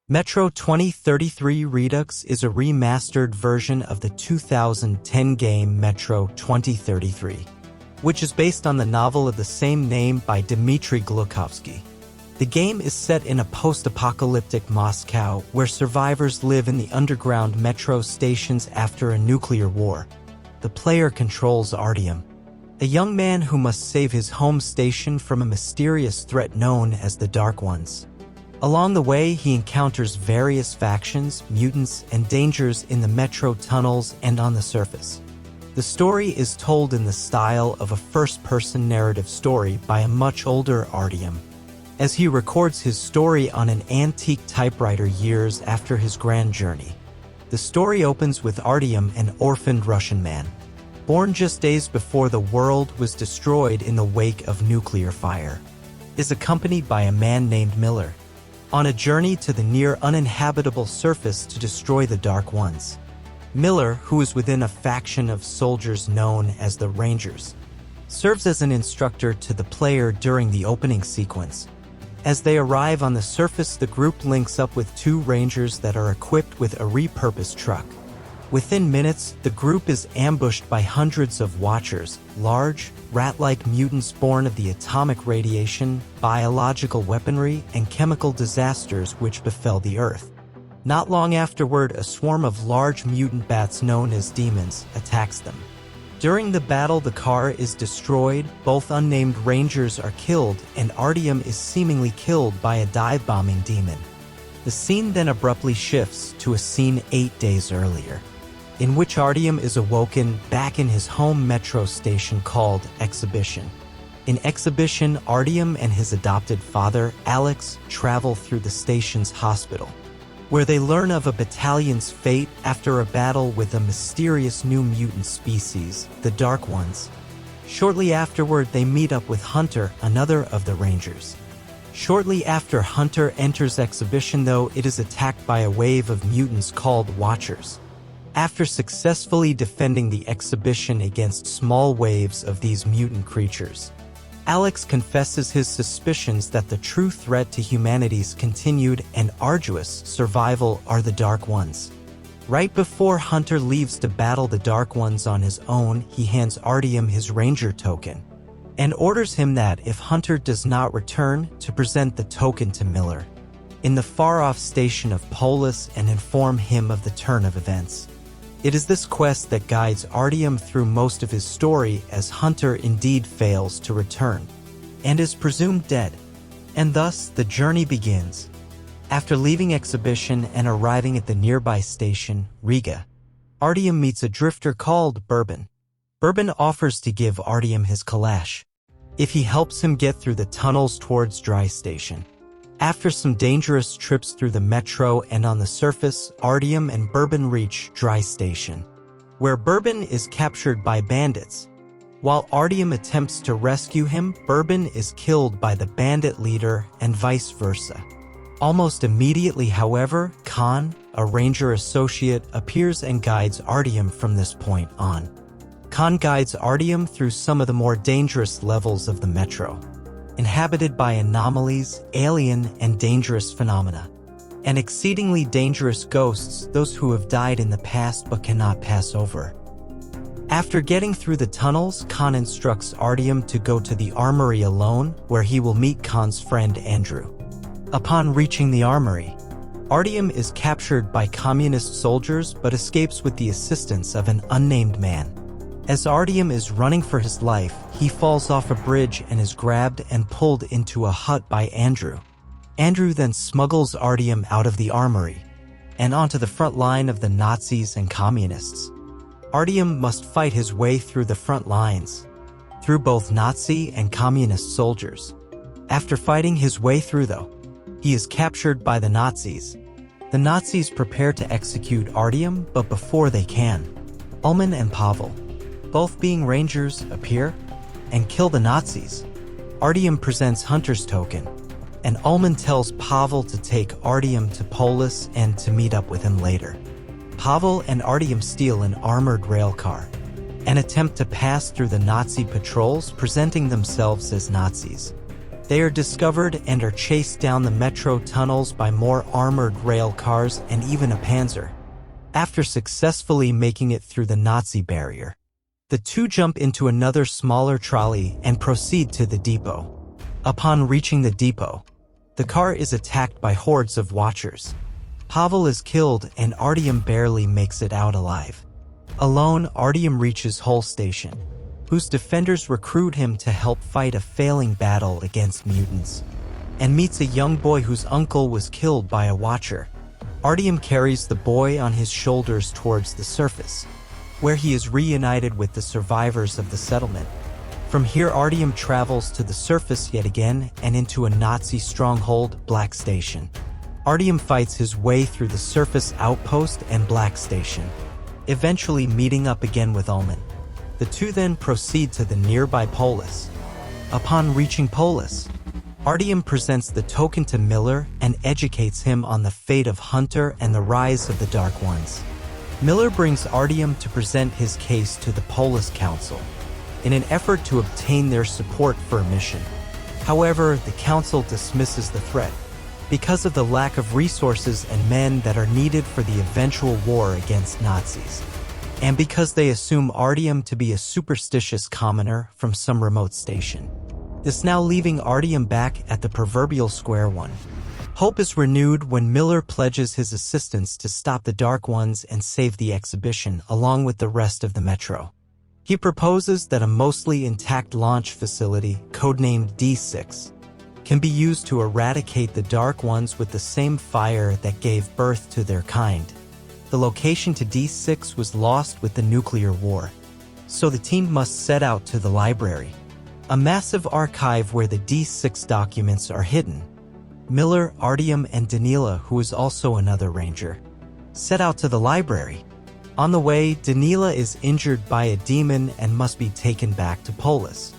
Metro 2033 Redux is a remastered version of the 2010 game Metro 2033, which is based on the novel of the same name by Dmitry Glukhovsky. The game is set in a post-apocalyptic Moscow where survivors live in the underground metro stations after a nuclear war. The player controls Artyom, a young man who must save his home station from a mysterious threat known as the Dark Ones. Along the way, he encounters various factions, mutants, and dangers in the metro tunnels and on the surface. The story is told in the style of a first-person narrative story by a much older Artyom, as he records his story on an antique typewriter years after his grand journey. The story opens with Artyom, an orphaned Russian man, born just days before the world was destroyed in the wake of nuclear fire, is accompanied by a man named Miller, on a journey to the near uninhabitable surface to destroy the Dark Ones. Miller, who is within a faction of soldiers known as the Rangers, serves as an instructor to the player during the opening sequence. As they arrive on the surface, the group links up with two Rangers that are equipped with a repurposed truck. Within minutes, the group is ambushed by hundreds of Watchers, large, rat-like mutants born of the atomic radiation, biological weaponry, and chemical disasters which befell the Earth. Not long afterward, a swarm of large mutant bats known as demons attacks them. During the battle, the car is destroyed, both unnamed Rangers are killed, and Artyom is seemingly killed by a dive-bombing demon. The scene then abruptly shifts to a scene 8 days earlier, in which Artyom is awoken back in his home metro station called Exhibition. In Exhibition, Artyom and his adopted father, Alex, travel through the station's hospital, where they learn of a battalion's fate after a battle with a mysterious new mutant species, the Dark Ones. Shortly afterward, they meet up with Hunter, another of the Rangers. Shortly after Hunter enters Exhibition, though, it is attacked by a wave of mutants called Watchers. After successfully defending the Exhibition against small waves of these mutant creatures, Alex confesses his suspicions that the true threat to humanity's continued and arduous survival are the Dark Ones. Right before Hunter leaves to battle the Dark Ones on his own, he hands Artyom his Ranger token and orders him that, if Hunter does not return, to present the token to Miller in the far-off station of Polis and inform him of the turn of events. It is this quest that guides Artyom through most of his story, as Hunter indeed fails to return and is presumed dead. And thus, the journey begins. After leaving Exhibition and arriving at the nearby station, Riga, Artyom meets a drifter called Bourbon. Bourbon offers to give Artyom his kalash if he helps him get through the tunnels towards Dry Station. After some dangerous trips through the metro and on the surface, Artyom and Bourbon reach Dry Station, where Bourbon is captured by bandits. While Artyom attempts to rescue him, Bourbon is killed by the bandit leader and vice versa. Almost immediately, however, Khan, a Ranger associate, appears and guides Artyom from this point on. Khan guides Artyom through some of the more dangerous levels of the metro, inhabited by anomalies, alien and dangerous phenomena, and exceedingly dangerous ghosts, those who have died in the past but cannot pass over. After getting through the tunnels, Khan instructs Artyom to go to the armory alone, where he will meet Khan's friend Andrew. Upon reaching the armory, Artyom is captured by communist soldiers but escapes with the assistance of an unnamed man. As Artyom is running for his life, he falls off a bridge and is grabbed and pulled into a hut by Andrew. Andrew then smuggles Artyom out of the armory and onto the front line of the Nazis and communists. Artyom must fight his way through the front lines, through both Nazi and communist soldiers. After fighting his way through, though, he is captured by the Nazis. The Nazis prepare to execute Artyom, but before they can, Ullman and Pavel, both being Rangers, appear and kill the Nazis. Artyom presents Hunter's token, and Ullman tells Pavel to take Artyom to Polis and to meet up with him later. Pavel and Artyom steal an armored rail car and attempt to pass through the Nazi patrols, presenting themselves as Nazis. They are discovered and are chased down the metro tunnels by more armored rail cars and even a panzer. After successfully making it through the Nazi barrier, the two jump into another smaller trolley and proceed to the depot. Upon reaching the depot, the car is attacked by hordes of watchers. Pavel is killed and Artyom barely makes it out alive. Alone, Artyom reaches Hull Station, whose defenders recruit him to help fight a failing battle against mutants, and meets a young boy whose uncle was killed by a watcher. Artyom carries the boy on his shoulders towards the surface, where he is reunited with the survivors of the settlement. From here, Artyom travels to the surface yet again and into a Nazi stronghold, Black Station. Artyom fights his way through the surface outpost and Black Station, eventually meeting up again with Ullman. The two then proceed to the nearby Polis. Upon reaching Polis, Artyom presents the token to Miller and educates him on the fate of Hunter and the rise of the Dark Ones. Miller brings Artyom to present his case to the Polis Council in an effort to obtain their support for a mission. However, the council dismisses the threat because of the lack of resources and men that are needed for the eventual war against Nazis, and because they assume Artyom to be a superstitious commoner from some remote station. This now leaving Artyom back at the proverbial square one. Hope is renewed when Miller pledges his assistance to stop the Dark Ones and save the exhibition along with the rest of the metro. He proposes that a mostly intact launch facility, codenamed D6, can be used to eradicate the Dark Ones with the same fire that gave birth to their kind. The location to D6 was lost with the nuclear war, so the team must set out to the library, a massive archive where the D6 documents are hidden. Miller, Artyom, and Danila, who is also another ranger, set out to the library. On the way, Danila is injured by a demon and must be taken back to Polis.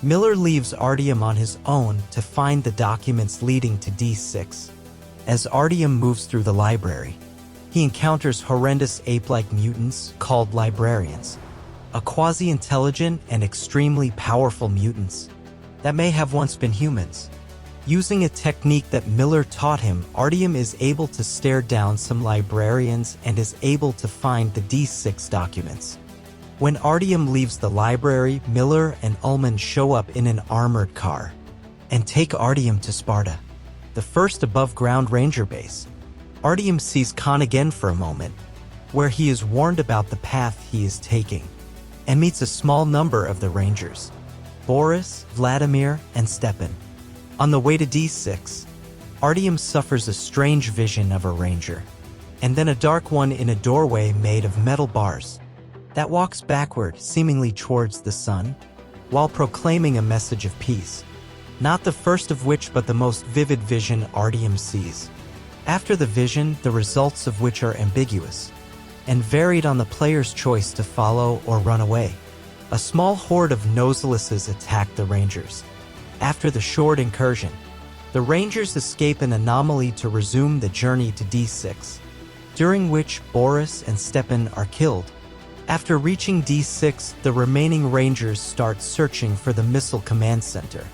Miller leaves Artyom on his own to find the documents leading to D6. As Artyom moves through the library, he encounters horrendous ape-like mutants called librarians, a quasi-intelligent and extremely powerful mutants that may have once been humans. Using a technique that Miller taught him, Artyom is able to stare down some librarians and is able to find the D6 documents. When Artyom leaves the library, Miller and Ullman show up in an armored car and take Artyom to Sparta, the first above-ground ranger base. Artyom sees Khan again for a moment, where he is warned about the path he is taking, and meets a small number of the rangers, Boris, Vladimir, and Stepan. On the way to D6, Artyom suffers a strange vision of a ranger, and then a Dark One in a doorway made of metal bars that walks backward, seemingly towards the sun, while proclaiming a message of peace. Not the first of which, but the most vivid vision Artyom sees. After the vision, the results of which are ambiguous and varied on the player's choice to follow or run away. A small horde of noselices attack the rangers. After the short incursion, the rangers escape an anomaly to resume the journey to D6, during which Boris and Stepan are killed. After reaching D6, the remaining rangers start searching for the missile command center.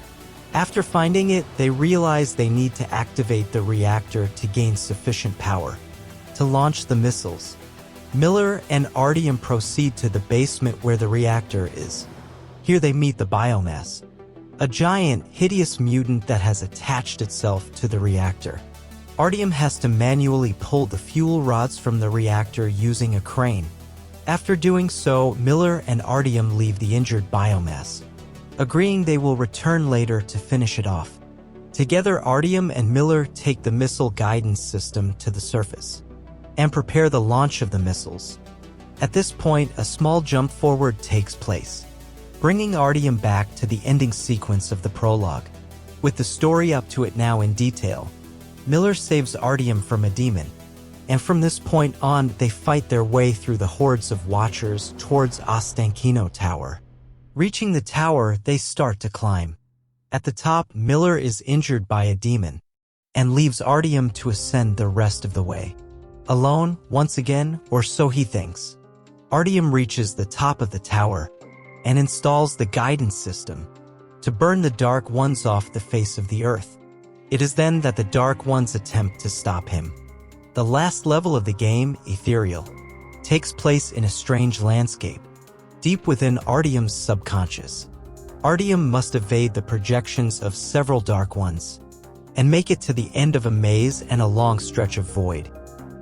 After finding it, they realize they need to activate the reactor to gain sufficient power to launch the missiles. Miller and Artyom proceed to the basement where the reactor is. Here they meet the biomass, a giant, hideous mutant that has attached itself to the reactor. Artyom has to manually pull the fuel rods from the reactor using a crane. After doing so, Miller and Artyom leave the injured biomass, agreeing they will return later to finish it off. Together, Artyom and Miller take the missile guidance system to the surface and prepare the launch of the missiles. At this point, a small jump forward takes place, bringing Artyom back to the ending sequence of the prologue. With the story up to it now in detail, Miller saves Artyom from a demon, and from this point on, they fight their way through the hordes of watchers towards Ostankino Tower. Reaching the tower, they start to climb. At the top, Miller is injured by a demon and leaves Artyom to ascend the rest of the way. Alone, once again, or so he thinks. Artyom reaches the top of the tower and installs the guidance system to burn the Dark Ones off the face of the earth. It is then that the Dark Ones attempt to stop him. The last level of the game, Ethereal, takes place in a strange landscape, deep within Artyom's subconscious. Artyom must evade the projections of several Dark Ones and make it to the end of a maze and a long stretch of void.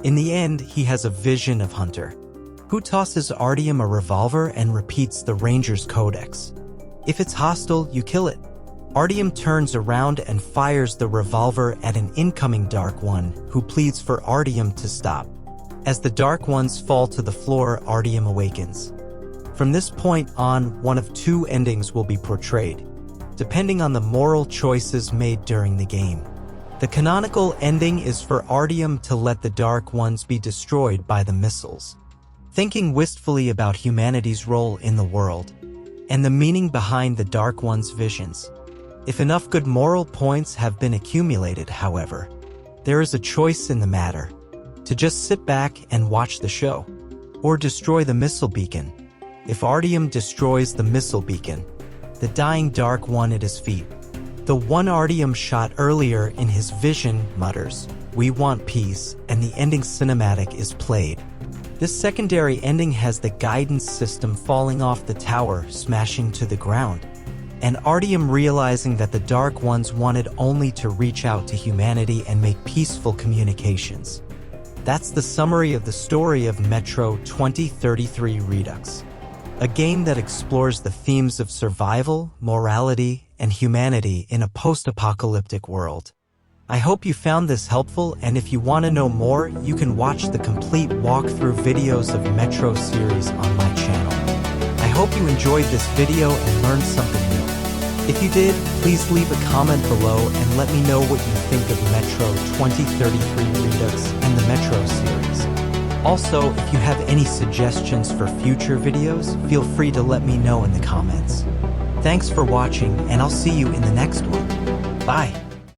In the end, he has a vision of Hunter, who tosses Artyom a revolver and repeats the Ranger's Codex. If it's hostile, you kill it. Artyom turns around and fires the revolver at an incoming Dark One, who pleads for Artyom to stop. As the Dark Ones fall to the floor, Artyom awakens. From this point on, one of two endings will be portrayed, depending on the moral choices made during the game. The canonical ending is for Artyom to let the Dark Ones be destroyed by the missiles, thinking wistfully about humanity's role in the world and the meaning behind the Dark One's visions. If enough good moral points have been accumulated, however, there is a choice in the matter: to just sit back and watch the show, or destroy the missile beacon. If Artyom destroys the missile beacon, the dying Dark One at his feet, the one Artyom shot earlier in his vision, mutters, "We want peace," and the ending cinematic is played. This secondary ending has the guidance system falling off the tower, smashing to the ground, and Artyom realizing that the Dark Ones wanted only to reach out to humanity and make peaceful communications. That's the summary of the story of Metro 2033 Redux, a game that explores the themes of survival, morality, and humanity in a post-apocalyptic world. I hope you found this helpful, and if you want to know more, you can watch the complete walkthrough videos of Metro series on my channel. I hope you enjoyed this video and learned something new. If you did, please leave a comment below and let me know what you think of Metro 2033 Redux and the Metro series. Also, if you have any suggestions for future videos, feel free to let me know in the comments. Thanks for watching, and I'll see you in the next one. Bye!